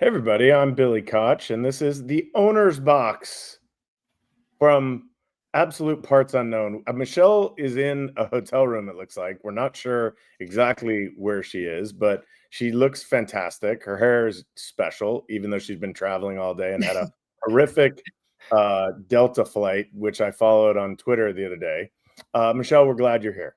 Hey everybody, I'm Billy Koch, and this is the Owner's Box from Absolute Parts Unknown. Michelle is in a hotel room, it looks like. We're not sure exactly where she is, but she looks fantastic. Her hair is special, even though she's been traveling all day and had a horrific Delta flight, which I followed on Twitter the other day. Michelle, we're glad you're here.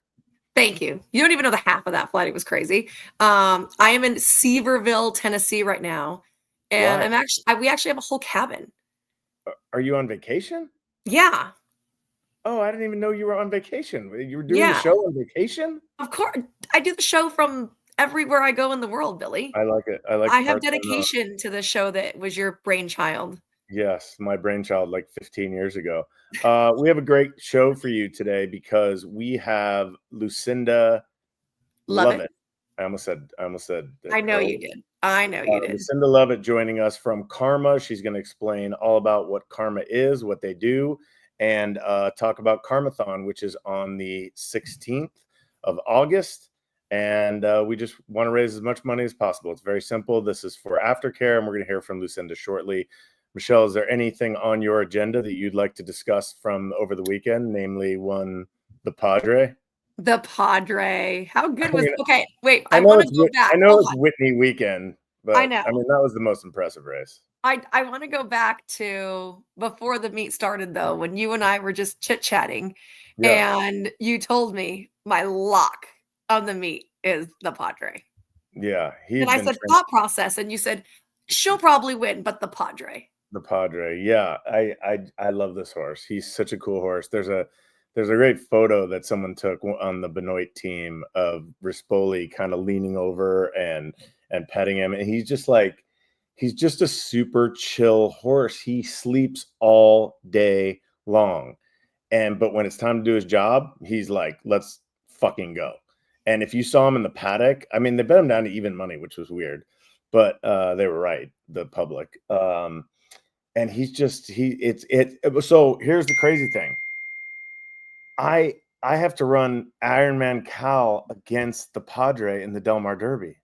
Thank you. You don't even know the half of that flight. It was crazy. I am in Seaverville, Tennessee right now, and Why? we actually have a whole cabin. Are you on vacation? Yeah, Oh, I didn't even know you were on vacation. You were doing the yeah. show on vacation? Of course, I do the show from everywhere I go in the world, Billy. I like it. I like I have parts unknown. dedication to the show that was your brainchild. Yes, my brainchild like 15 years ago. We have a great show for you today because we have Lucinda Love it. Lovett. I almost said I know you did. I know you did. Lucinda Lovett joining us from CARMA. She's going to explain all about what CARMA is, what they do, and talk about CARMATHON, which is on the 16th of August. And we just want to raise as much money as possible. It's very simple. This is for Aftercare, and we're going to hear from Lucinda shortly. Michelle, is there anything on your agenda that you'd like to discuss from over the weekend, namely the Padre? The Padre. How good I was mean, Okay, wait, I I know wanna it's go back. I know Hold it's on. Whitney weekend, I but know. I mean that was the most impressive race. I wanna go back to before the meet started, though, when you and I were just chit-chatting, Yeah, and you told me my lock of the meet is the Padre. yeah, And he'd I been said, training "Thought process," and you said, "She'll probably win, but the Padre." the Padre. Yeah, I love this horse. He's such a cool horse. There's a great photo that someone took on the Benoit team of Rispoli kind of leaning over and petting him, and he's just a super chill horse. He sleeps all day long. But when it's time to do his job, he's like, let's fucking go. And if you saw him in the paddock, I mean, they bet him down to even money, which was weird, but they were right, the public. And he's just so here's the crazy thing. I have to run Ironman Cal against the Padre in the Del Mar Derby.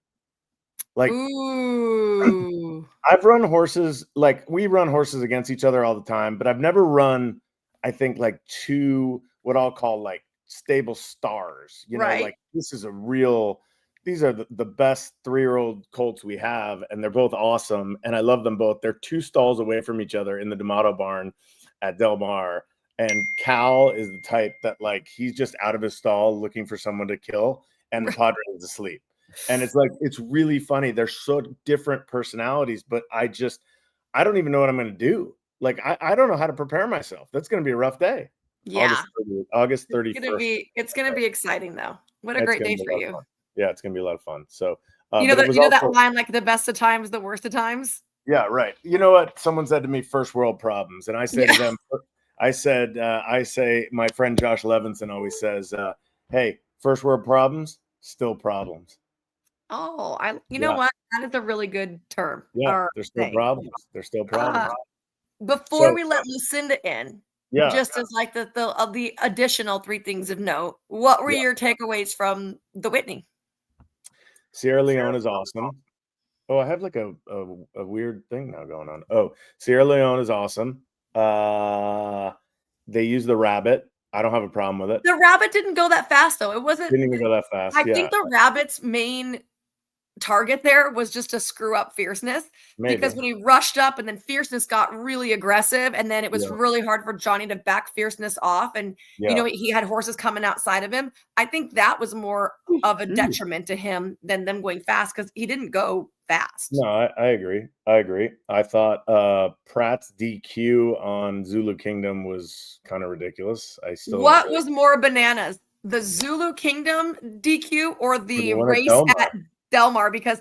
Like Ooh. I've run horses, like we run horses against each other all the time, but I've never run, I think, like two what I'll call like stable stars. Right. Like these are the best 3-year-old colts we have, and they're both awesome, and I love them both. They're 2 stalls away from each other in the D'Amato barn at Del Mar. And Cal is the type that like he's just out of his stall looking for someone to kill, and the Padre is asleep. And it's like it's really funny. They're so different personalities, but I don't even know what I'm going to do. Like I don't know how to prepare myself. That's going to be a rough day. Yeah. August It's gonna 31st. be it's gonna be exciting, though. What a It's great going to day be a for lot of you. fun. Yeah, it's going to be a lot of fun. So, You know but it that was you know that also line, like, "The best of times, the worst of times"? yeah, right. You know what? Someone said to me, first world problems, and I say to Yeah. them, I say my friend Josh Levinson always says, "Hey, first world problems, still problems." Oh, you know Yeah, what? That is a really good term yeah, or they're still saying. problems. They're still Uh, problems. before So we let Lucinda in, yeah, just as like the additional 3 things of note, what were yeah. your takeaways from the Whitney? Sierra Leone is awesome. Oh, I have like a weird thing now going on. Oh, Sierra Leone is awesome. They use the rabbit. I don't have a problem with it. The rabbit didn't go that fast, though. It wasn't Didn't even go that fast. I Yeah, think the rabbit's main target there was just to screw up Fierceness, because maybe. when he rushed up and then Fierceness got really aggressive, and then it was Yeah, really hard for Johnny to back Fierceness off, and, yeah. he had horses coming outside of him. I think that was more of a detriment to him than them going fast, because he didn't go fast. No, I agree. I agree. I thought Pratt's DQ on Zulu Kingdom was kind of ridiculous. I still don't What really. was more bananas, the Zulu Kingdom DQ or For the the one at race Delmar, at Del Mar? Because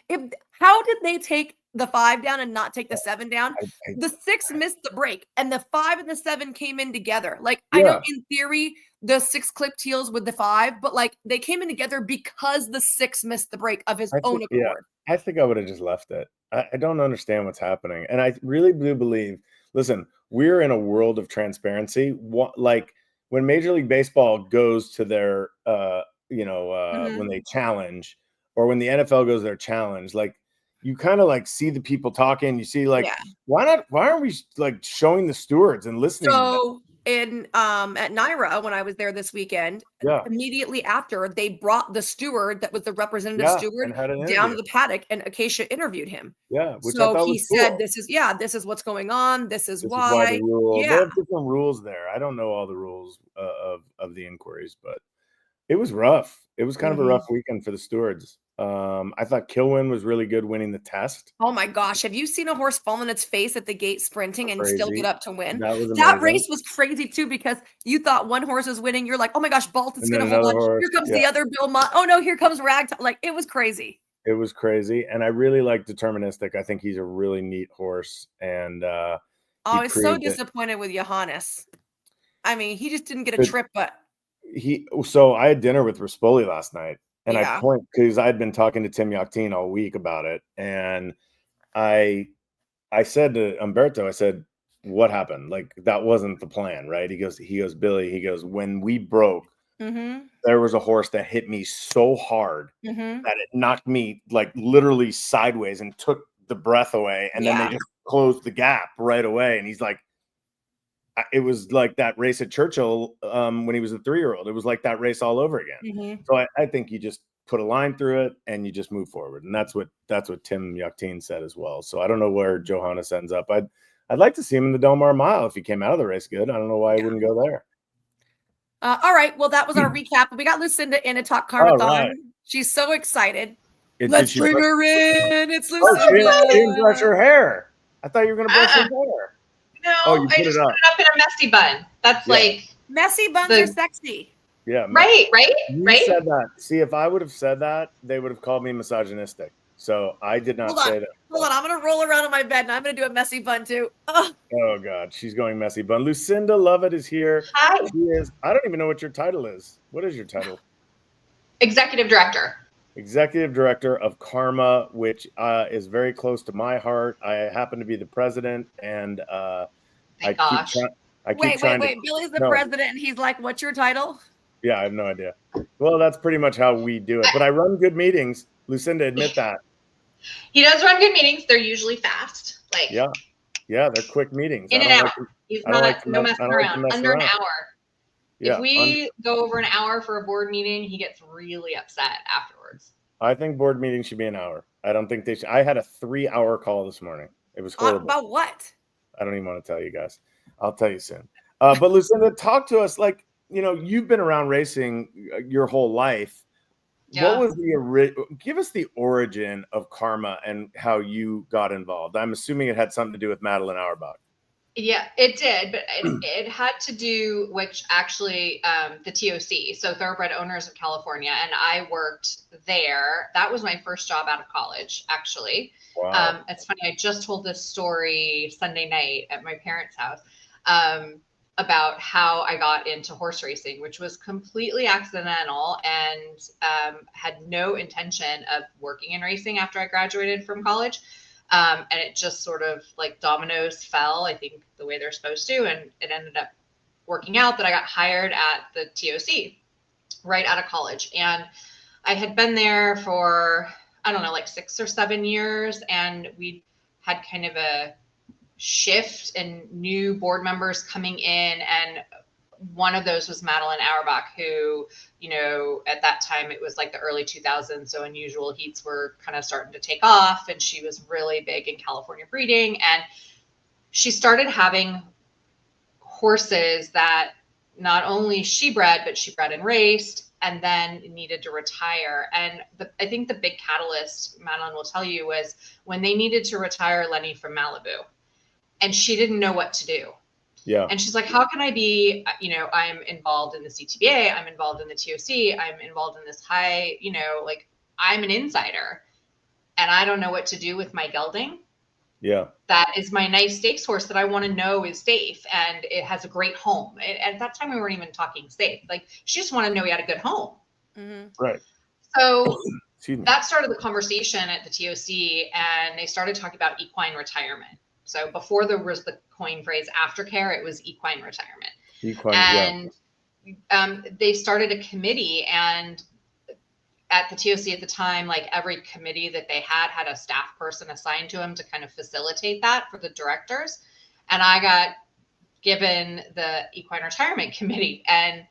if how did they take the 5 down and not take the 7 down? I, I, The 6 missed the break, and the 5 and the 7 came in together. Like, I know yeah, in theory, the 6 clipped heels with the 5, but, like, they came in together because the 6 missed the break of his own yeah. accord. I think I would have just left it. I don't understand what's happening, and I really do believe. Listen, we're in a world of transparency. What like when Major League Baseball goes to their when Mhm. they challenge, or when the NFL goes to their challenge, like you kind of like see the people talking. You see like, Yeah. why aren't we like showing the stewards and listening to them? So at Naira, when I was there this weekend, Yeah. immediately after they brought the steward that was the representative Yeah. steward And had an down to interview. the paddock, and Acacia interviewed him. Yeah. Which I So thought he was said, cool. this is what's going on. This is This is why the why. rule. They Yeah. have different rules there. I don't know all the rules of the inquiries, but it was rough. It was kind of a rough weekend for the stewards. I thought Kilwin was really good winning the test. Oh my gosh. Have you seen a horse fall on its face at the gate sprinting and still get Crazy. up to win? That was That amazing. race was crazy too, because you thought one horse was winning. You're like, oh my gosh, Balton's And going then to hold another on. horse. Here comes Yeah. the other Bill Mott. Oh no, here comes Ragtime. Like, it was crazy. It was crazy. And I really like Deterministic. I think he's a really neat horse. And I was so disappointed with Johannes. I mean, he just didn't get a trip, but so I had dinner with Rispoli last night, and yeah. because I'd been talking to Tim Yakteen all week about it, and I said to Umberto, I said, what happened? Like, that wasn't the plan, right? He goes, Billy, when we broke, there was a horse that hit me so hard that it knocked me like literally sideways and took the breath away. And then they just closed the gap right away. And he's like, it was like that race at Churchill when he was a 3-year-old. It was like that race all over again. So I think you just put a line through it and you just move forward. And that's what Tim Yakteen said as well. So I don't know where Johannes ends up. I'd like to see him in the Del Mar Mile if he came out of the race good. I don't know why he wouldn't go there. All right. Well, that was our recap. We got Lucinda in to talk CARMATHON. Right. She's so excited. Let's bring her in. It's Lucinda. She didn't brush her hair. I thought you were going to brush her hair. No, you put it up in a messy bun. That's like messy buns are sexy. Yeah. Right. You said that. See, if I would have said that, they would have called me misogynistic. So I did not say that. Hold on. I'm going to roll around on my bed and I'm going to do a messy bun too. Oh God. She's going messy bun. Lucinda Lovett is here. Hi. She is. I don't even know what your title is. What is your title? Executive Director. Executive Director of CARMA, which is very close to my heart. I happen to be the president, and Wait. Billy's the president, and he's like, "What's your title?" Yeah, I have no idea. Well, that's pretty much how we do it. But I run good meetings. Lucinda, admit that. He does run good meetings. They're usually fast. Like yeah, they're quick meetings. In an hour. He's not no messing around. Under an hour. Yeah, if we go over an hour for a board meeting, he gets really upset afterwards. I think board meetings should be an hour. I don't think they should. I had a 3-hour call this morning. It was horrible. About what? I don't even want to tell you guys. I'll tell you soon. But Lucinda, talk to us. Like, you've been around racing your whole life. Yeah. What was give us the origin of CARMA and how you got involved. I'm assuming it had something to do with Madeline Auerbach. Yeah, it did, but it had to do with actually the TOC, so Thoroughbred Owners of California, and I worked there. That was my first job out of college, actually. Wow. It's funny, I just told this story Sunday night at my parents' house about how I got into horse racing, which was completely accidental, and had no intention of working in racing after I graduated from college. And it just sort of like dominoes fell, I think, the way they're supposed to. And it ended up working out that I got hired at the TOC right out of college. And I had been there for, I don't know, like 6 or 7 years. And we had kind of a shift and new board members coming in. And one of those was Madeline Auerbach, who, at that time it was like the early 2000s. So unusual heats were kind of starting to take off, and she was really big in California breeding. And she started having horses that not only she bred, but she bred and raced, and then needed to retire. And I think the big catalyst, Madeline will tell you, was when they needed to retire Lenny from Malibu, and she didn't know what to do. Yeah. And she's like, how can I be, I'm involved in the CTBA, I'm involved in the TOC, I'm involved in this high, like I'm an insider and I don't know what to do with my gelding. Yeah. That is my nice stakes horse that I want to know is safe and it has a great home. And at that time, we weren't even talking safe. Like, she just wanted to know he had a good home. Mm-hmm. Right. So that started the conversation at the TOC, and they started talking about equine retirement. So before there was the coin phrase aftercare, it was equine retirement. They started a committee, and at the TOC at the time, like every committee that they had a staff person assigned to them to kind of facilitate that for the directors. And I got given the Equine Retirement Committee, and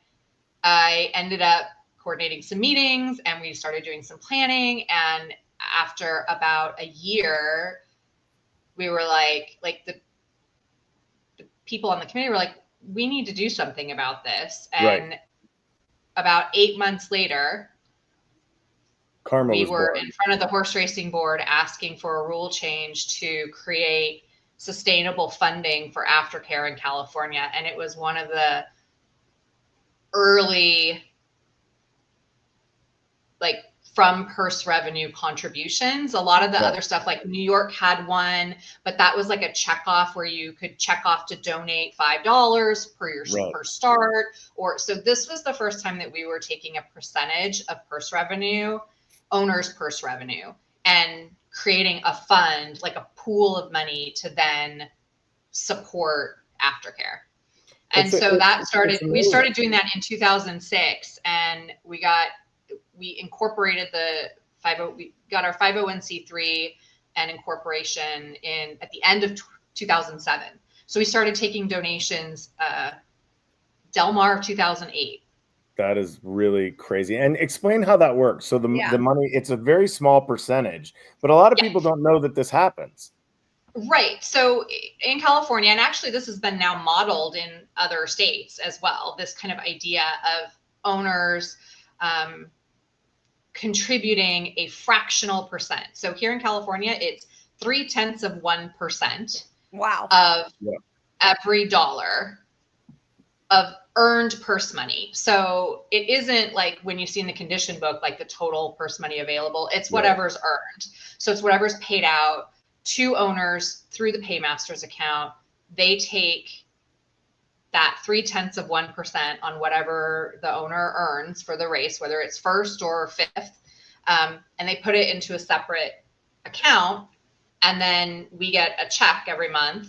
I ended up coordinating some meetings, and we started doing some planning. And after about a year, we were like the people on the committee were like, we need to do something about this. And about 8 months later, CARMA we was were born. in front of the horse racing board asking for a rule change to create sustainable funding for aftercare in California. And it was one of the early, like, from purse revenue contributions. A lot of the other stuff, like New York had one, but that was like a check off where you could check off to donate $5 per your per start. Or so this was the first time that we were taking a percentage of purse revenue, owners' purse revenue, and creating a fund, like a pool of money to then support aftercare. And so that started, we started doing that in 2006, and we incorporated we got our 501c3 and incorporation at the end of 2007. So we started taking donations, Del Mar of 2008. That is really crazy. And explain how that works. So the money, it's a very small percentage, but a lot of people don't know that this happens. Right. So in California, and actually this has been now modeled in other states as well, this kind of idea of owners contributing a fractional percent. So here in California, it's 0.3% of every dollar of earned purse money. So it isn't like when you see in the condition book, like the total purse money available, it's whatever's earned. So it's whatever's paid out to owners through the paymasters account. They take that 0.3% on whatever the owner earns for the race, whether it's first or fifth, and they put it into a separate account. And then we get a check every month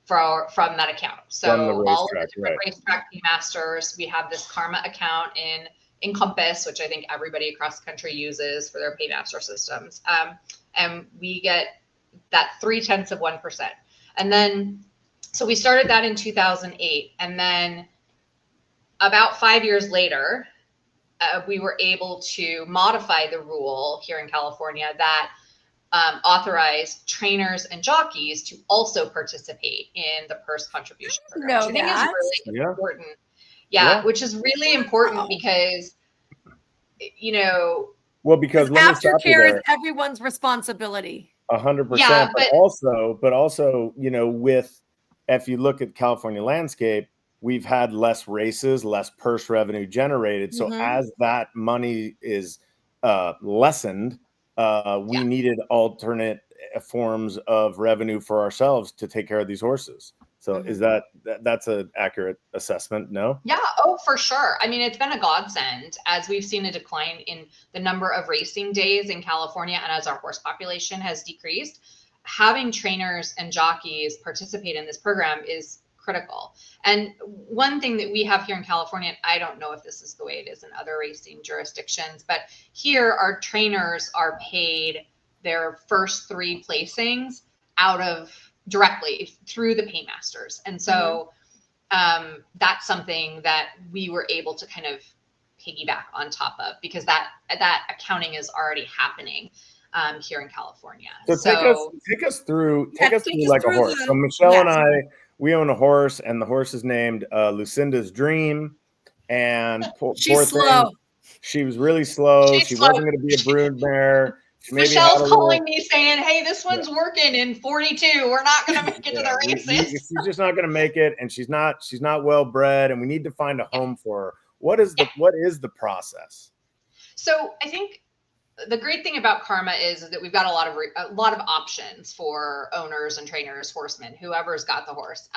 from that account. So all of the different racetrack paymasters, we have this CARMA account in Compass, which I think everybody across the country uses for their paymaster systems. And we get that 0.3%. And then, so we started that in 2008. And then about 5 years later, we were able to modify the rule here in California that authorized trainers and jockeys to also participate in the purse contribution program, which I think is really important. Which is really important because, you know, because aftercare is everyone's responsibility. 100%. But also, you know, if you look at California landscape, we've had less races, less purse revenue generated. So as that money is lessened, we needed alternate forms of revenue for ourselves to take care of these horses. So is that's an accurate assessment? No? Yeah. Oh, for sure. I mean, it's been a godsend as we've seen a decline in the number of racing days in California. And as our horse population has decreased, having trainers and jockeys participate in this program is critical. And one thing that we have here in California, and I don't know if this is the way it is in other racing jurisdictions, but here our trainers are paid their first 3 placings directly through the paymasters. And so that's something that we were able to kind of piggyback on top of, because that accounting is already happening here in California. So take us through like a horse. So Michelle and I, we own a horse, and the horse is named Lucinda's Dream. And she's slow. She was really slow. She wasn't going to be a broodmare. Michelle's calling me saying, hey, this one's working in 42. We're not going to make it to the races. She's just not going to make it. And she's not well bred, and we need to find a home for her. What is the process? So I think the great thing about CARMA is that we've got a lot of options for owners and trainers, horsemen, whoever's got the horse.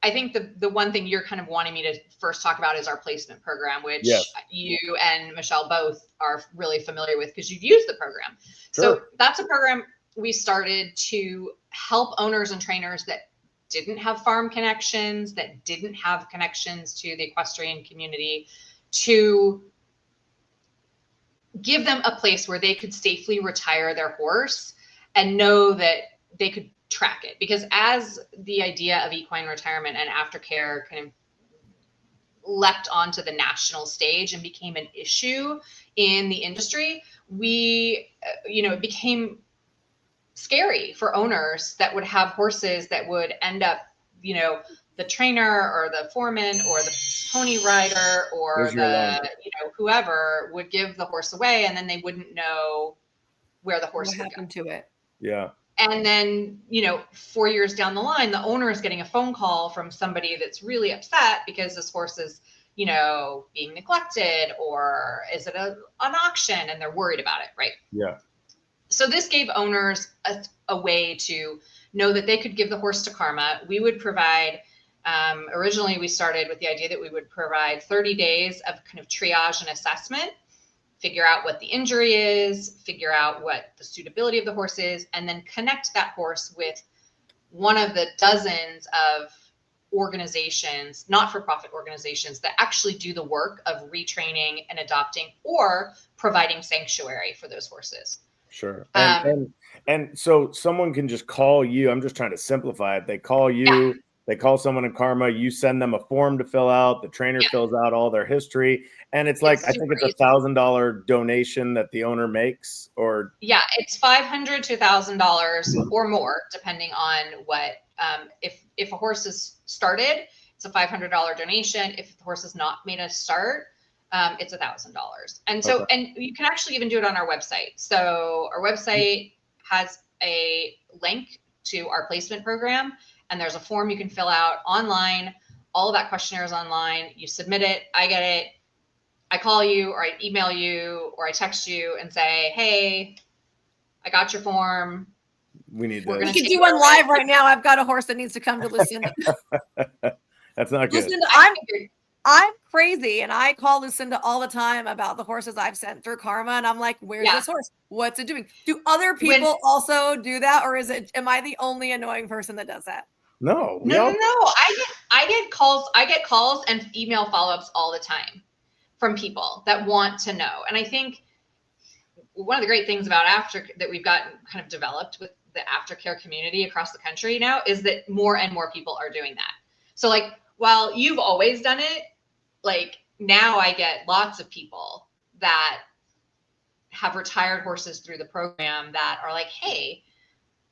I think the one thing you're kind of wanting me to first talk about is our placement program, which you and Michelle both are really familiar with because you've used the program. Sure. So that's a program we started to help owners and trainers that didn't have farm connections, that didn't have connections to the equestrian community, to give them a place where they could safely retire their horse and know that they could track it. Because as the idea of equine retirement and aftercare kind of leapt onto the national stage and became an issue in the industry, it became scary for owners that would have horses that would end up, the trainer or the foreman or the pony rider or whoever would give the horse away, and then they wouldn't know where the horse would happened to it. Yeah. And then, 4 years down the line, the owner is getting a phone call from somebody that's really upset because this horse is, being neglected, or is it an auction, and they're worried about it, right? Yeah. So this gave owners a way to know that they could give the horse to CARMA. We would provide, originally we started with the idea that we would provide 30 days of kind of triage and assessment, figure out what the injury is, figure out what the suitability of the horse is, and then connect that horse with one of the dozens of organizations, not-for-profit organizations, that actually do the work of retraining and adopting or providing sanctuary for those horses. Sure. And so someone can just call you. I'm just trying to simplify it. They call you, they call someone in CARMA, you send them a form to fill out. The trainer fills out all their history. And it's like, I think it's $1,000 donation that the owner makes, or. Yeah, it's $500 to $1,000 or more, depending on what, if a horse is started, it's a $500 donation. If the horse is not made a start, it's $1,000. And so, and you can actually even do it on our website. So our website has a link to our placement program, and there's a form you can fill out online. All of that questionnaire is online. You submit it. I get it. I call you, or I email you, or I text you and say, hey, I got your form. We need to. We can do one live right now. I've got a horse that needs to come to Lucinda. That's not good. Lucinda, I'm crazy, and I call Lucinda all the time about the horses I've sent through CARMA, and I'm like, where's this horse? What's it doing? Do other people also do that, or am I the only annoying person that does that? No. No. I get calls and email follow-ups all the time from people that want to know. And I think one of the great things about that we've got kind of developed with the aftercare community across the country now is that more and more people are doing that. So like, while you've always done it, like now I get lots of people that have retired horses through the program that are like, hey,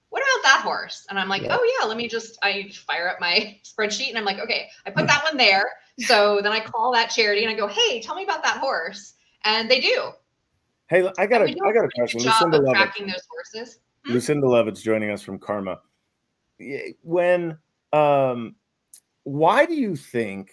what about that horse? And I'm like, oh yeah, I fire up my spreadsheet and I'm like, okay, I put that one there. So then I call that charity and I go, hey, tell me about that horse. And they do. Hey, I got a question. Lucinda Levitt, tracking those horses. Lucinda Levitt's joining us from CARMA. When, why do you think,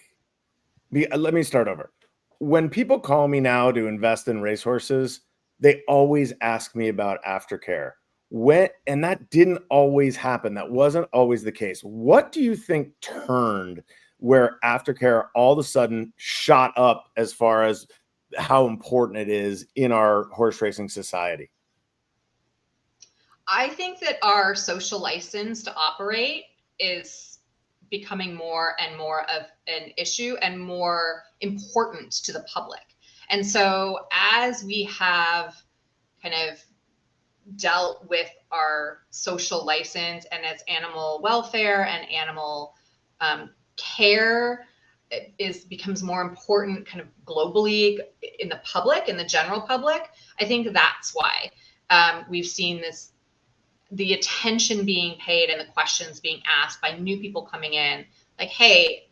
let me start over. When people call me now to invest in racehorses, they always ask me about aftercare. And that didn't always happen. That wasn't always the case. What do you think turned where aftercare all of a sudden shot up as far as how important it is in our horse racing society? I think that our social license to operate is becoming more and more of an issue and more important to the public. And so as we have kind of dealt with our social license, and as animal welfare and animal care becomes more important kind of globally in the public, in the general public, I think that's why we've seen the attention being paid and the questions being asked by new people coming in, like, hey,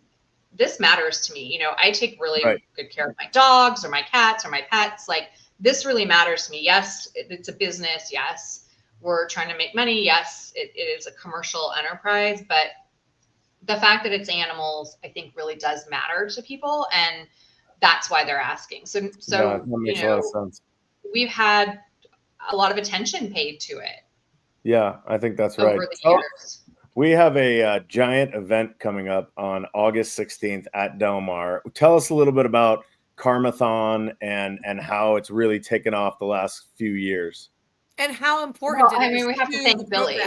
this matters to me. I take really good care of my dogs or my cats or my pets. Like, this really matters to me. Yes, it's a business. Yes, we're trying to make money. Yes, it is a commercial enterprise, but the fact that it's animals, I think, really does matter to people, and that's why they're asking. So that makes a lot of sense. We've had a lot of attention paid to it. Yeah, I think that's right. Over the years. We have a giant event coming up on August 16th at Del Mar. Tell us a little bit about CARMATHON and how it's really taken off the last few years. And how important we have to thank Billy.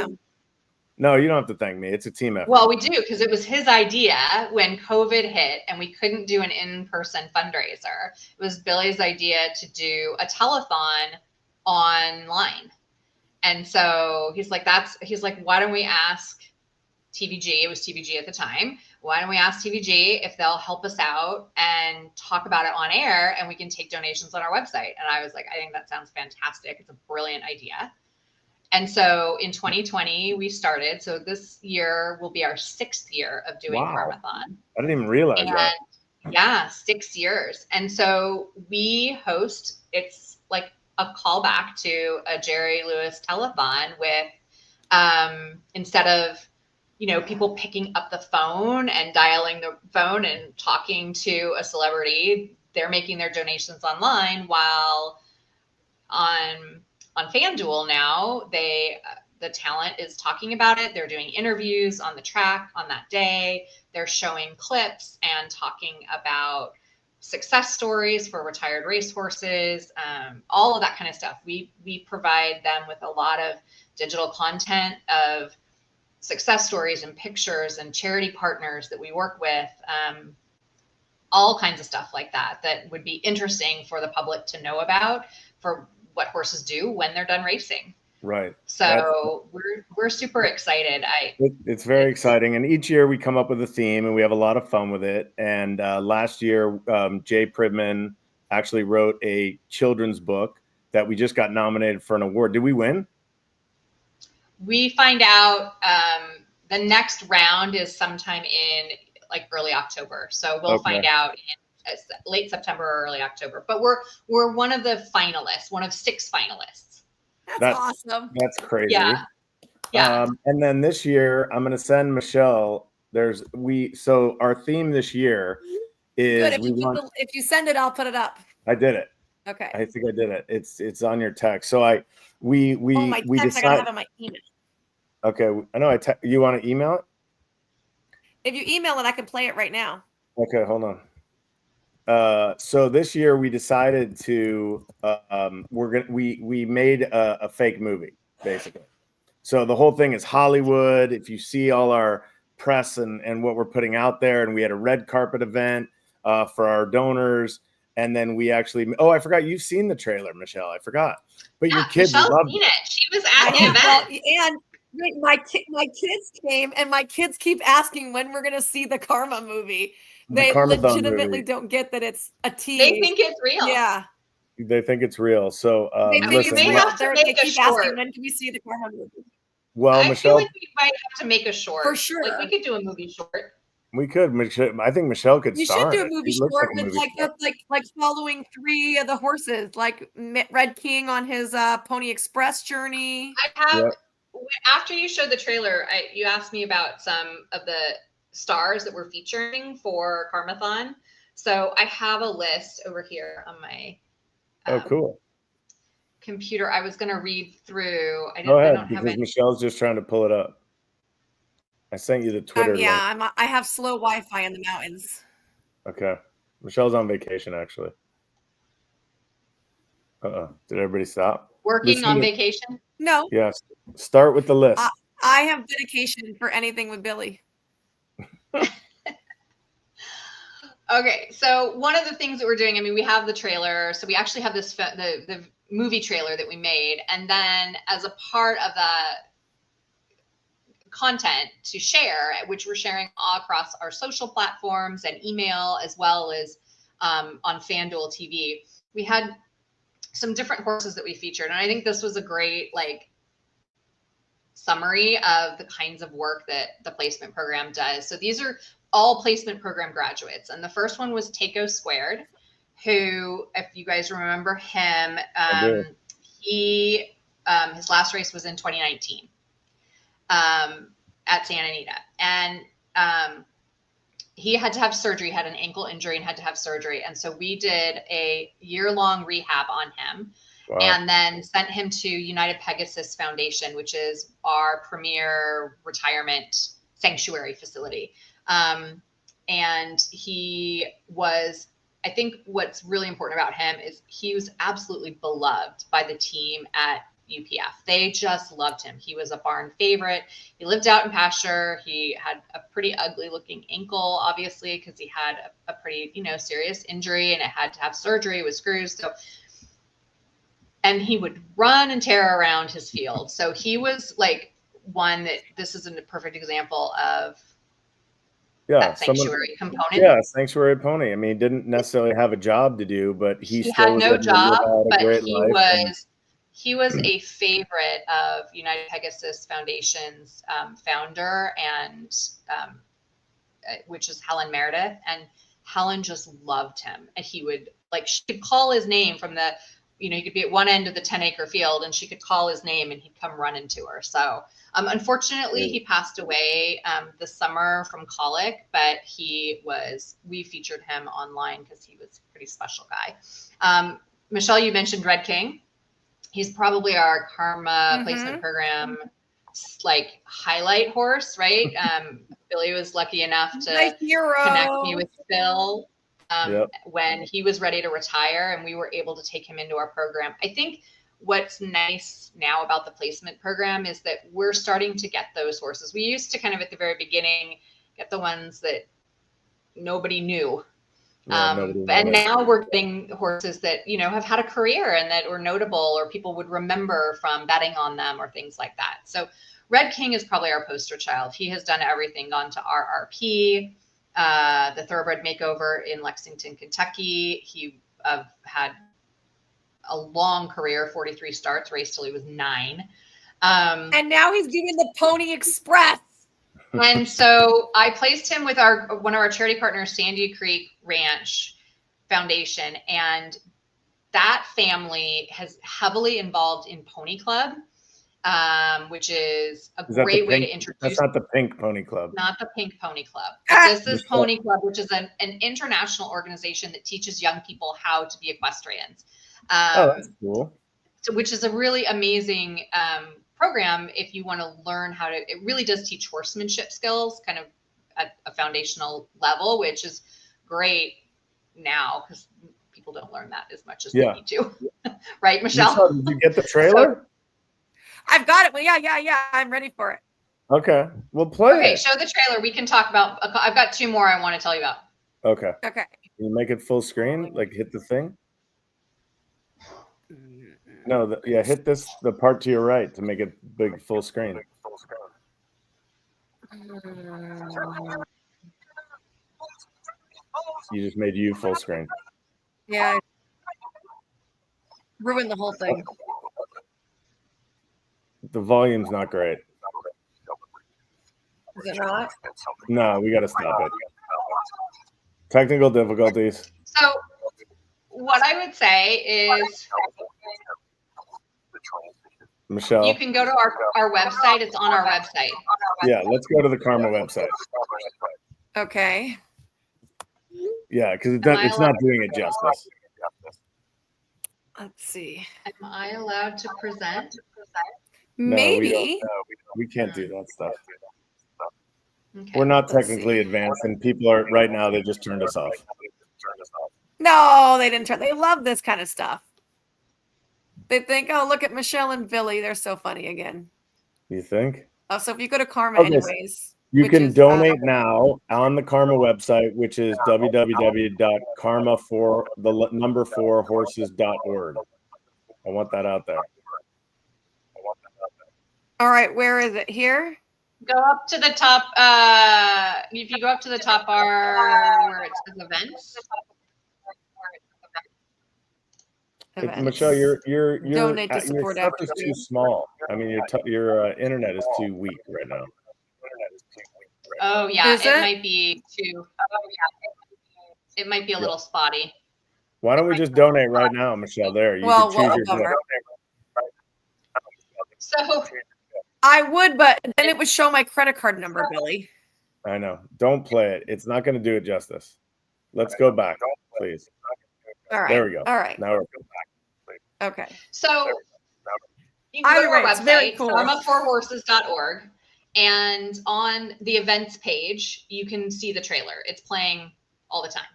No, you don't have to thank me. It's a team effort. Well, we do, because it was his idea when COVID hit and we couldn't do an in-person fundraiser. It was Billy's idea to do a telethon online. And so he's like, why don't we ask TVG? It was TVG at the time. Why don't we ask TVG if they'll help us out and talk about it on air, and we can take donations on our website? And I was like, I think that sounds fantastic. It's a brilliant idea. And so in 2020, we started. So this year will be our 6th year of doing CARMATHon. I didn't even realize that. Yeah, 6 years. And so we host, it's like a callback to a Jerry Lewis telethon with, instead of, people picking up the phone and dialing the phone and talking to a celebrity, they're making their donations online, while on FanDuel now, the talent is talking about it. They're doing interviews on the track on that day. They're showing clips and talking about success stories for retired racehorses, all of that kind of stuff. We provide them with a lot of digital content of success stories and pictures and charity partners that we work with, all kinds of stuff like that would be interesting for the public to know about, for what horses do when they're done racing. Right. So we're super excited. It's very exciting. And each year we come up with a theme and we have a lot of fun with it. And last year, Jay Pridman actually wrote a children's book that we just got nominated for an award. Did we win? We find out the next round is sometime in like early October. So we'll find out in late September or early October. But we're one of the finalists, one of 6 finalists. That's awesome. That's crazy. Yeah. And then this year, I'm going to send Michelle. So our theme this year is good. If you send it, I'll put it up. I did it. Okay. I think I did it. It's on your text. So we my text, I gotta have it on my email. Okay. I know. You want to email it? If you email it, I can play it right now. Okay. Hold on. So this year we decided to we made a fake movie, basically. So the whole thing is Hollywood. If you see all our press and what we're putting out there, and we had a red carpet event for our donors, and then we actually I forgot, you've seen the trailer, Michelle. I forgot, but your kids loved it. She was at the event. And my kids came, and my kids keep asking when we're gonna see the CARMA movie. They legitimately don't get that it's a tease. They think it's real. Yeah. They think it's real. So they keep asking, when can we see the CARMA movie? Well, I Michelle, feel like we might have to make a short. For sure. Like we could do a movie short. We could. I think Michelle could star. You should do a movie short with like following 3 of the horses, like Red King on his Pony Express journey. I have. After you showed the trailer, you asked me about some of the stars that we're featuring for CARMATHon. So I have a list over here on my cool computer. I was going to read through. Go ahead, because Michelle's just trying to pull it up. I sent you the Twitter link. I have slow Wi-Fi in the mountains. Okay. Michelle's on vacation, actually. Did everybody stop? Working on vacation? No. Yes. Start with the list. I have dedication for anything with Billy. Okay, so one of the things that we're doing, we have the trailer. So we actually have this the movie trailer that we made, and then as a part of the content to share, which we're sharing all across our social platforms and email, as well as on FanDuel TV, we had some different horses that we featured, and I think this was a great summary of the kinds of work that the placement program does. So these are all placement program graduates. And the first one was Takeo Squared, who, if you guys remember him, his last race was in 2019 at Santa Anita. And he had to have surgery, had an ankle injury and had to have surgery. And so we did a year-long rehab on him. Wow. And then sent him to United Pegasus Foundation, which is our premier retirement sanctuary facility. And he was, I think what's really important about him is he was absolutely beloved by the team at UPF. They just loved him. He was a barn favorite. He lived out in pasture. He had a pretty ugly looking ankle, obviously, because he had a pretty, serious injury and it had to have surgery with screws. So, and he would run and tear around his field. So he was like one that this is a perfect example of that sanctuary component. Yeah, sanctuary pony. I mean, he didn't necessarily have a job to do, but he still had no job, but he was and a favorite of United Pegasus Foundation's founder, and which is Helen Meredith. And Helen just loved him. And he would, like, she could call his name from the, he could be at one end of the 10-acre field and she could call his name and he'd come running to her. So unfortunately, he passed away this summer from colic, but we featured him online because he was a pretty special guy. Michelle, you mentioned Red King. He's probably our CARMA placement program, like, highlight horse, right? Billy was lucky enough to connect me with Bill when he was ready to retire, and we were able to take him into our program. I think what's nice now about the placement program is that we're starting to get those horses. We used to kind of at the very beginning get the ones that nobody knew. And now we're getting horses that, have had a career and that were notable or people would remember from betting on them or things like that. So Red King is probably our poster child. He has done everything, gone to RRP, the Thoroughbred Makeover in Lexington, Kentucky. He had a long career, 43 starts, raced till he was 9. And now he's doing the Pony Express. And so I placed him with one of our charity partners, Sandy Creek Ranch Foundation. And that family has heavily involved in Pony Club, which is a great way to introduce. That's not the Pink Pony Club. Not the Pink Pony Club. This is Pony Club, which is an international organization that teaches young people how to be equestrians. That's cool. So, which is a really amazing program if you want to learn how to. It really does teach horsemanship skills, kind of at a foundational level, which is great now because people don't learn that as much as they need to. Right, Michelle? Did you get the trailer? I've got it. Well, yeah. I'm ready for it. Okay, we'll play it. Okay, show the trailer. We can talk about. I've got 2 more I want to tell you about. Okay. Okay. Can you make it full screen? Like hit the thing? No, hit the part to your right to make it big full screen. You just made you full screen. Yeah. Ruined the whole thing. The volume's not great. Is it not? No, we got to stop it. Technical difficulties. So what I would say is, Michelle, you can go to our website. It's on our website. Yeah, let's go to the CARMA website. Okay. Yeah, because it's not doing it justice. Let's see. Am I allowed to present? Maybe. No, we can't do that stuff. Okay. We're not technically advanced, and people are right now. They just turned us off. No, they didn't turn. They love this kind of stuff. They think, oh, look at Michelle and Billy. They're so funny again. You think? Oh, so if you go to CARMA anyways. You can donate now on the CARMA website, which is www.karma4horses.org. I want that out there. All right, where is it? Here? Go up to the top. If you go up to the top bar where it says events. Michelle, your donate to support stuff is too small. I mean, your internet is too weak right now. Oh yeah, it might be too. It might be a little spotty. Why don't we just donate right now, Michelle? There, you can choose your. So I would, but then it would show my credit card number, Billy. I know. Don't play it. It's not going to do it justice. Let's go back, please. All right. There we go. All right. Now we're back. Okay. So you can go to our website, karma4horses.org, and on the events page, you can see the trailer. It's playing all the time.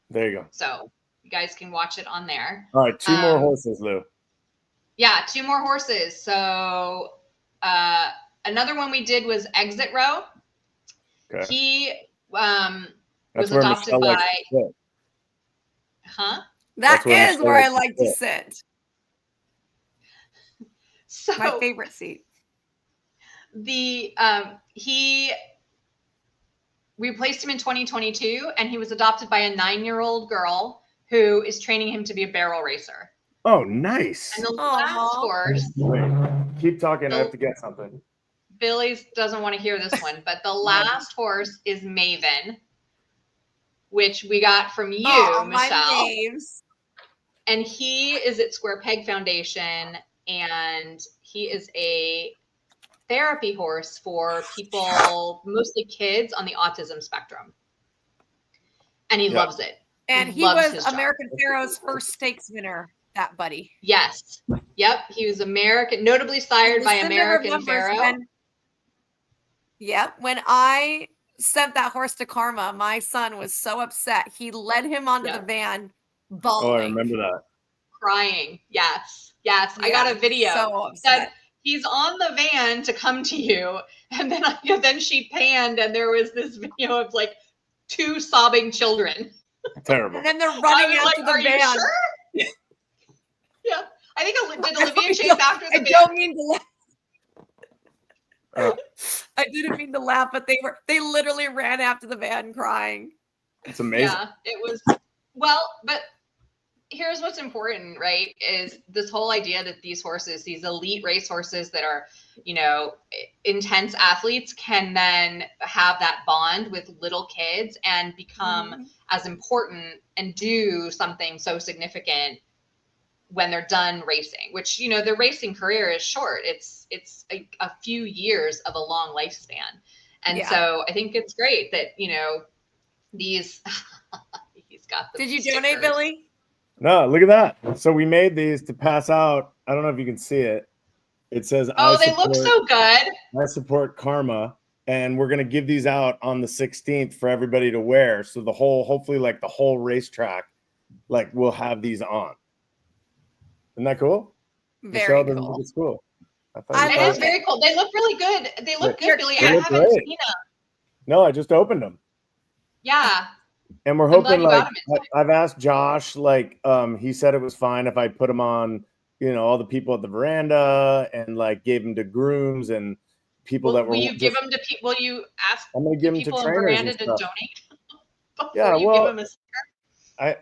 There you go. So you guys can watch it on there. All right, 2 more horses, Lou. Yeah, 2 more horses. So another one we did was Exit Row. Okay. He That's was where adopted Michelle by. likes to sit. Huh? That is Michelle where I likes like to sit. So my favorite seat. We placed him in 2022, and he was adopted by a 9-year-old girl who is training him to be a barrel racer. Oh, nice. And the last horse. Wait, keep talking. I have to get something. Billy doesn't want to hear this one, but the last horse is Maven, which we got from you, Michelle. And he is at Square Peg Foundation, and he is a therapy horse for people, mostly kids on the autism spectrum. And he loves it. And he was American Pharoah's first stakes winner, that buddy. Yes. Yep. He was notably sired by American Pharoah. When I sent that horse to Karma, my son was so upset. He led him onto the van, bawling. Oh, I remember that. Crying. Yes. I got a video. So upset. He's on the van to come to you, and then she panned, and there was this video of like 2 sobbing children. Terrible. And then they're running after the van. Sure? Yeah, I think did Olivia chase after the van? I don't mean to laugh. I didn't mean to laugh, but they literally ran after the van crying. It's amazing. Yeah, it was. But here's what's important, right? Is this whole idea that these horses, these elite race horses that are, intense athletes, can then have that bond with little kids and become as important and do something so significant when they're done racing, which, their racing career is short. It's a few years of a long lifespan. And so I think it's great that, these, he's got the Did you stickers. donate, Billy? No, look at that. So we made these to pass out. I don't know if you can see it. It says, they look so good. I support Karma. And we're going to give these out on the 16th for everybody to wear. So hopefully like the whole racetrack, like we'll have these on. Isn't that cool? Very cool. It's cool. It is very cool. They look really good. They look good, Billy. I haven't seen them. No, I just opened them. Yeah. And we're hoping, like, I've asked Josh, like, he said it was fine if I put them on, all the people at the veranda, and like gave them to grooms and people that were. Will you give them to people? Will you ask? I'm going to give them to trainers veranda to donate? Yeah, give them a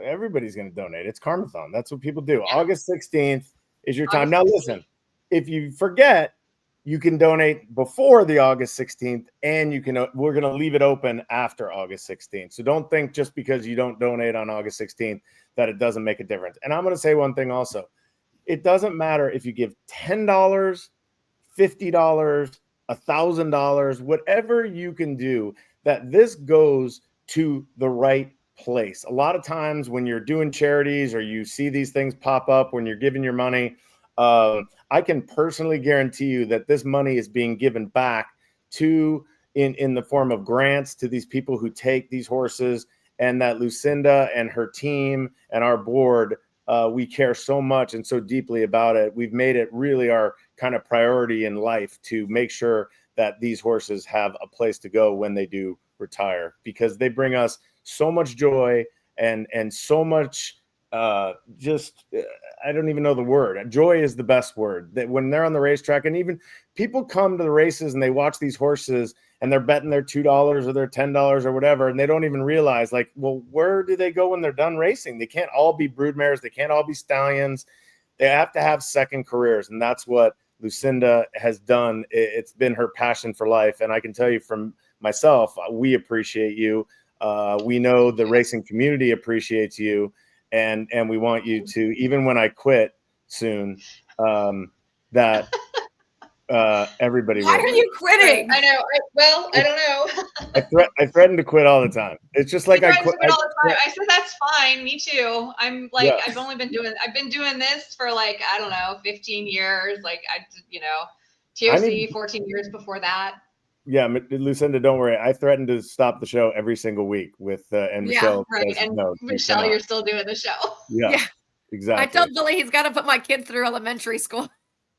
everybody's going to donate. It's CARMATHON. That's what people do. Yeah. August 16th is your time. Now, listen, if you forget, you can donate before the August 16th, and we're going to leave it open after August 16th. So don't think just because you don't donate on August 16th that it doesn't make a difference. And I'm going to say one thing also. It doesn't matter if you give $10, $50, $1,000, whatever you can do, that this goes to the right place. A lot of times when you're doing charities or you see these things pop up when you're giving your money, I can personally guarantee you that this money is being given back in the form of grants to these people who take these horses, and that Lucinda and her team and our board, we care so much and so deeply about it. We've made it really our kind of priority in life to make sure that these horses have a place to go when they do retire, because they bring us so much joy and so much I don't even know the word. Joy is the best word. That when they're on the racetrack, and even people come to the races and they watch these horses and they're betting their $2 or their $10 or whatever, and they don't even realize, like, well, where do they go when they're done racing? They can't all be broodmares. They can't all be stallions. They have to have second careers, and that's what Lucinda has done. It's been her passion for life, and I can tell you from myself, we appreciate you. We know the racing community appreciates you. And we want you to, even when I quit soon, that everybody. Why are you quitting? I know. I don't know. I threaten to quit all the time. It's just like I quit all the time. I said that's fine. Me too. I'm like I've been doing this for like, I don't know, 15 years. Like TOC 14 years before that. Yeah, Lucinda, don't worry. I threatened to stop the show every single week with and Michelle. Right. And Michelle, you're still doing the show. Yeah. Exactly. I tell Billy he's got to put my kid through elementary school.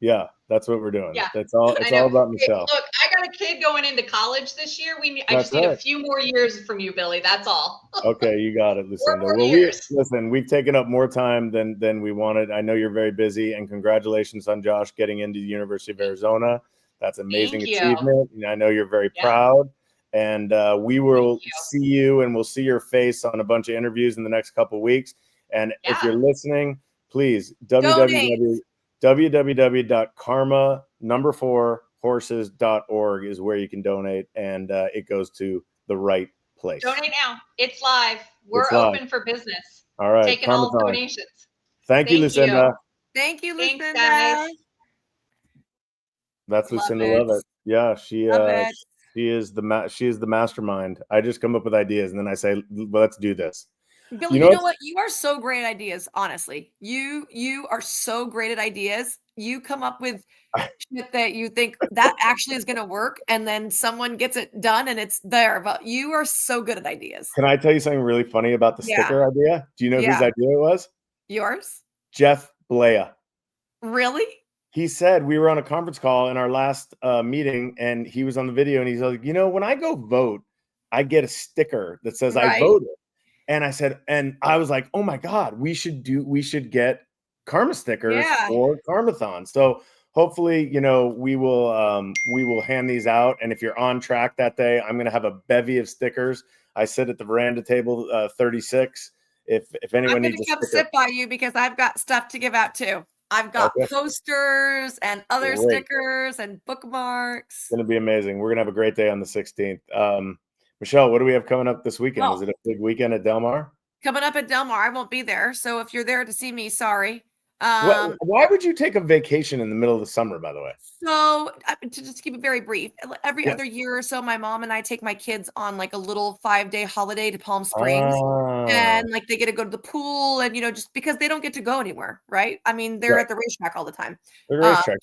Yeah, that's what we're doing. Yeah. It's all about Michelle. Look, I got a kid going into college this year. I just need a few more years from you, Billy. That's all. Okay, you got it, Lucinda. More Well, years. we've taken up more time than we wanted. I know you're very busy, and congratulations on Josh getting into the University of Arizona. That's amazing achievement. And I know you're very proud. And we will see you, and we'll see your face on a bunch of interviews in the next couple of weeks. And if you're listening, please www.karma4horses.org is where you can donate, and it goes to the right place. Donate now. It's live. We're open for business. All right. Taking all donations. Thank you, Lucinda. Thank you, Lucinda. Thanks, guys. That's Lucinda Lovett. Yeah, she is the mastermind. I just come up with ideas and then I say, well, let's do this. Billy, you know what? You are so great at ideas, honestly. You are so great at ideas. You come up with shit that you think that actually is going to work, and then someone gets it done and it's there. But you are so good at ideas. Can I tell you something really funny about the sticker idea? Do you know whose idea it was? Yours? Jeff Blea. Really? He said, we were on a conference call in our last meeting, and he was on the video, and he's like, when I go vote, I get a sticker that says I voted. And I said, and I was like, oh my God, we should get Karma stickers for CARMATHON. So hopefully, we will hand these out. And if you're on track that day, I'm going to have a bevy of stickers. I sit at the veranda table 36. If anyone needs a sticker, I'm going to come sit by you because I've got stuff to give out too. I've got posters and other stickers and bookmarks. It's going to be amazing. We're going to have a great day on the 16th. Michelle, what do we have coming up this weekend? Is it a big weekend at Del Mar? Coming up at Del Mar. I won't be there. So if you're there to see me, sorry. Why would you take a vacation in the middle of the summer, by the way? So to just keep it very brief, every other year or so, my mom and I take my kids on like a little 5-day holiday to Palm Springs. And like they get to go to the pool and, just because they don't get to go anywhere. Right. I mean, they're at the racetrack all the time. The racetrack.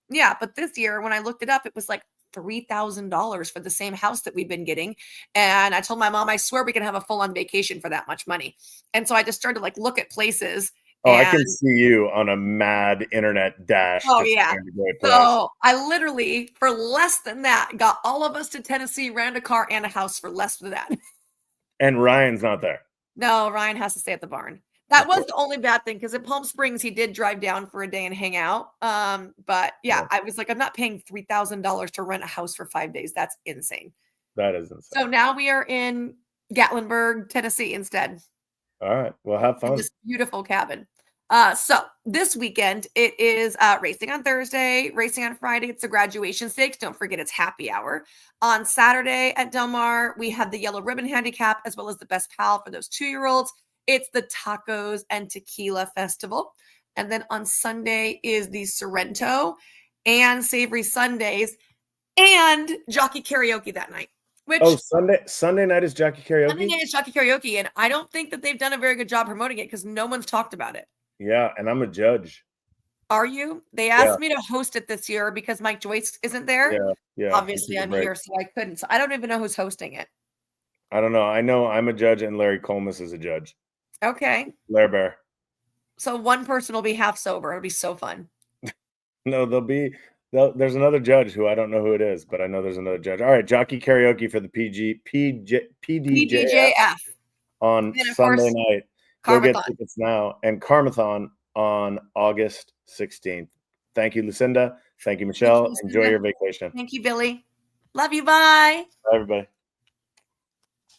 Yeah. But this year when I looked it up, it was like $3,000 for the same house that we've been getting. And I told my mom, I swear we can have a full-on vacation for that much money. And so I just started to like look at places. Oh, I can see you on a mad internet dash. Oh, yeah. So I literally, for less than that, got all of us to Tennessee, rent a car and a house for less than that. And Ryan's not there. No, Ryan has to stay at the barn. That was the only bad thing, because at Palm Springs, he did drive down for a day and hang out. But yeah, I was like, I'm not paying $3,000 to rent a house for 5 days. That's insane. That is insane. So now we are in Gatlinburg, Tennessee instead. All right. Well, have fun. This beautiful cabin. So this weekend, it is racing on Thursday, racing on Friday. It's the graduation stakes. Don't forget it's happy hour. On Saturday at Del Mar, we have the yellow ribbon handicap, as well as the best pal for those 2-year-olds. It's the Tacos and Tequila Festival. And then on Sunday is the Sorrento and Savory Sundays and jockey karaoke that night. Sunday night is jockey karaoke? Sunday night is jockey karaoke. And I don't think that they've done a very good job promoting it because no one's talked about it. Yeah, and I'm a judge. Are you? They asked me to host it this year because Mike Joyce isn't there. Yeah. Obviously, I'm here, so I couldn't. So I don't even know who's hosting it. I don't know. I know I'm a judge and Larry Colmus is a judge. Okay. Larry Bear. So one person will be half sober. It'll be so fun. No, there's another judge who I don't know who it is, but I know there's another judge. All right, jockey karaoke for the PDJF on Sunday night. Go get tickets now. And CARMATHON on August 16th. Thank you, Lucinda. Thank you, Michelle. Enjoy your vacation. Thank you, Billy. Love you. Bye. Bye, everybody.